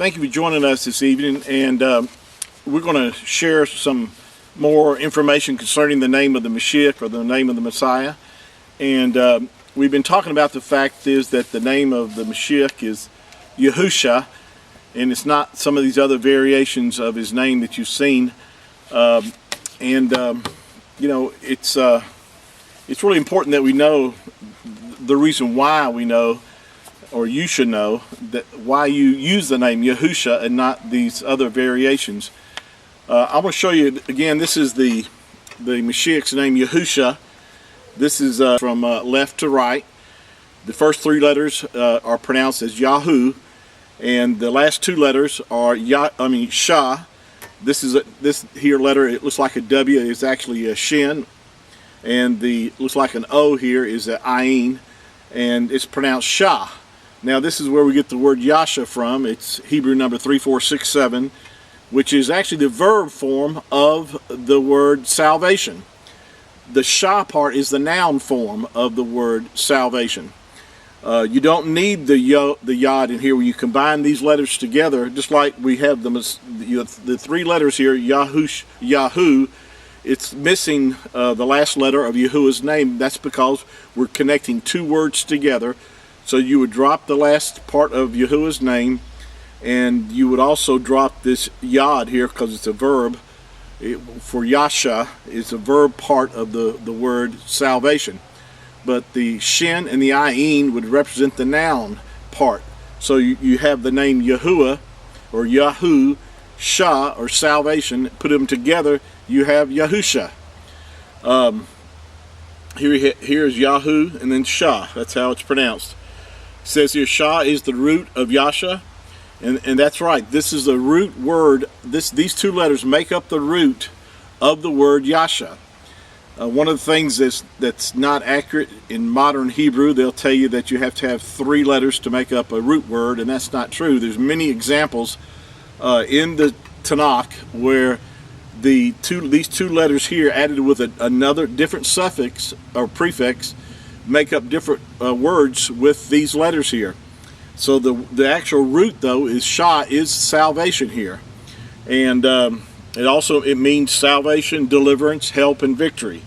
Thank you for joining us this evening, and we're going to share some more information concerning the name of the Mashiach, or the name of the Messiah. And we've been talking about the fact is that the name of the Mashiach is Yahshua, and it's not some of these other variations of his name that you've seen. You know, it's really important that we know the reason why we know, or you should know, that why you use the name Yahshua and not these other variations. I'm going to show you again. This is the Mashiach's name, Yahshua. This is from left to right. The first three letters are pronounced as Yahu, and the last two letters are Shah. This here letter, it looks like a W, is actually a Shin, and the looks like an O here is an Ayin, and it's pronounced Shah. Now this is where we get the word Yasha from. It's Hebrew number 3467, which is actually the verb form of the word salvation. The Shah part is the noun form of the word salvation. You don't need the Yod in here where you combine these letters together, just like we have the three letters here, Yahu. It's missing the last letter of Yahuwah's name. That's because we're connecting two words together. So you would drop the last part of Yahuwah's name, and you would also drop this Yod here because it's a verb. For Yasha, it's a verb part of the word salvation. But the Shin and the Ayin would represent the noun part. So you have the name Yahuwah, or Yahu, Shah, or salvation. Put them together, you have Yahusha. Here is Yahu and then Shah. That's how it's pronounced. It says here, Shah is the root of Yasha. And that's right. This is the root word. These two letters make up the root of the word Yasha. One of the things that's not accurate in modern Hebrew, they'll tell you that you have to have three letters to make up a root word, and that's not true. There's many examples in the Tanakh where these two letters here added with another different suffix or prefix make up different words with these letters here. So the actual root, though, is Shah, is salvation here. And it means salvation, deliverance, help, and victory.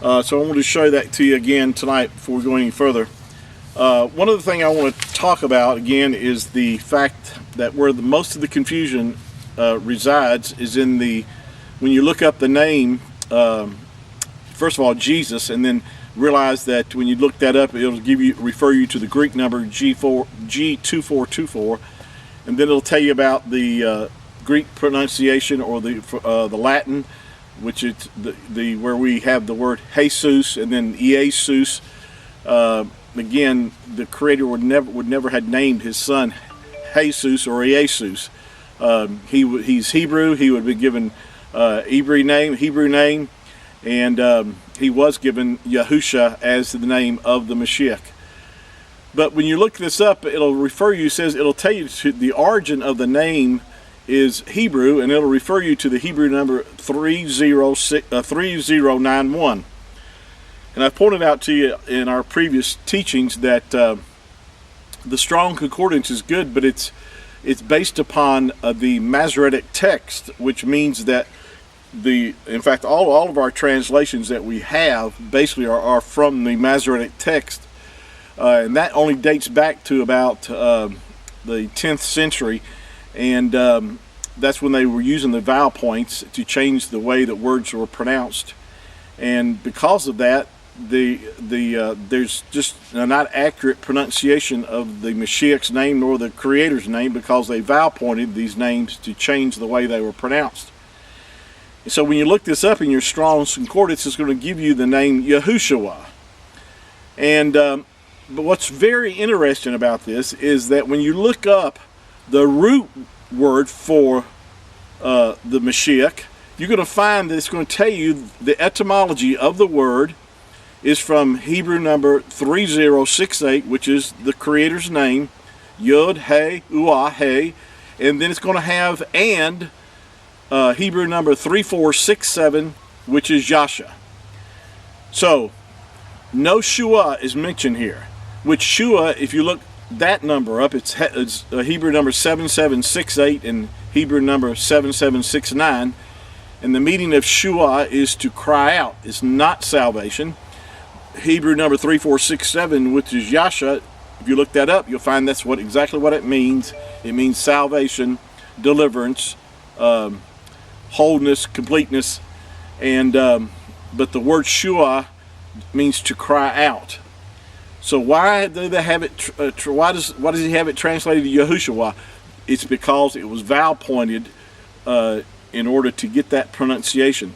So I want to show that to you again tonight before we go any further. One other thing I want to talk about again is the fact that where most of the confusion resides is in when you look up the name, first of all, Jesus, and then realize that when you look that up, it'll refer you to the Greek number G2424, and then it'll tell you about the Greek pronunciation, or the Latin, which is where we have the word Jesus and then Jesus. Again, the Creator would never had named his son Jesus or Jesus. He's Hebrew. He would be given Hebrew name, and he was given Yahusha as the name of the Mashiach. But when you look this up, it'll tell you to the origin of the name is Hebrew, and it'll refer you to the Hebrew number 3091. And I pointed out to you in our previous teachings that the Strong Concordance is good, but it's based upon the Masoretic text, which means that in fact all of our translations that we have basically are from the Masoretic text, and that only dates back to about the 10th century. And that's when they were using the vowel points to change the way that words were pronounced. And because of that, there's just a not accurate pronunciation of the Mashiach's name nor the Creator's name, because they vowel pointed these names to change the way they were pronounced. And so when you look this up in your Strong's Concordance, it's going to give you the name Yahushua. And but what's very interesting about this is that when you look up the root word for the Mashiach, you're going to find that it's going to tell you the etymology of the word is from Hebrew number 3068, which is the Creator's name, Yod, He, Uah, He, and then it's going to have Hebrew number 3467, which is Yasha. So no shua is mentioned here, which shua, if you look that number up. It's Hebrew number 7768 and Hebrew number 7769. And the meaning of shua is to cry out. It's not salvation. Hebrew number 3467, which is Yahshua, if you look that up, you'll find that's exactly what it means. It means salvation, deliverance, wholeness, completeness, and but the word shua means to cry out. So why do they have it? Why does he have it translated to Yahushua? It's because it was vowel pointed in order to get that pronunciation.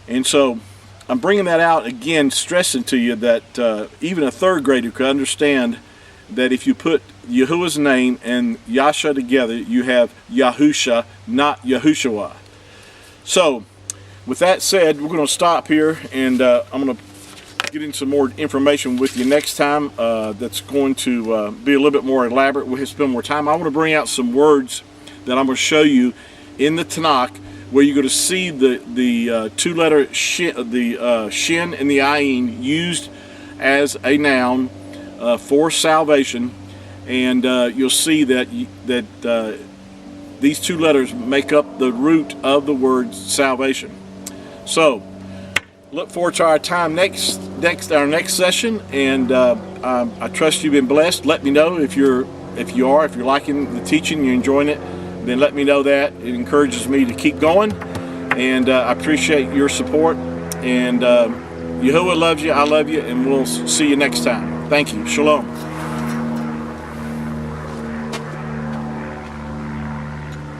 And so I'm bringing that out again, stressing to you that even a third grader could understand that if you put Yahuwah's name and Yahshua together, you have Yahusha, not Yahushua. So with that said, we're going to stop here, and I'm going to get into some more information with you next time. That's going to be a little bit more elaborate. We'll spend more time. I want to bring out some words that I'm going to show you in the Tanakh, where you're going to see the two-letter shin, the shin and the ayin used as a noun for salvation, and you'll see that these two letters make up the root of the word salvation. So look forward to our time our next session, and I trust you've been blessed. Let me know if you're liking the teaching, you're enjoying it. Then let me know that. It encourages me to keep going, and I appreciate your support. And Yahuwah loves you, I love you, and we'll see you next time. Thank you. Shalom.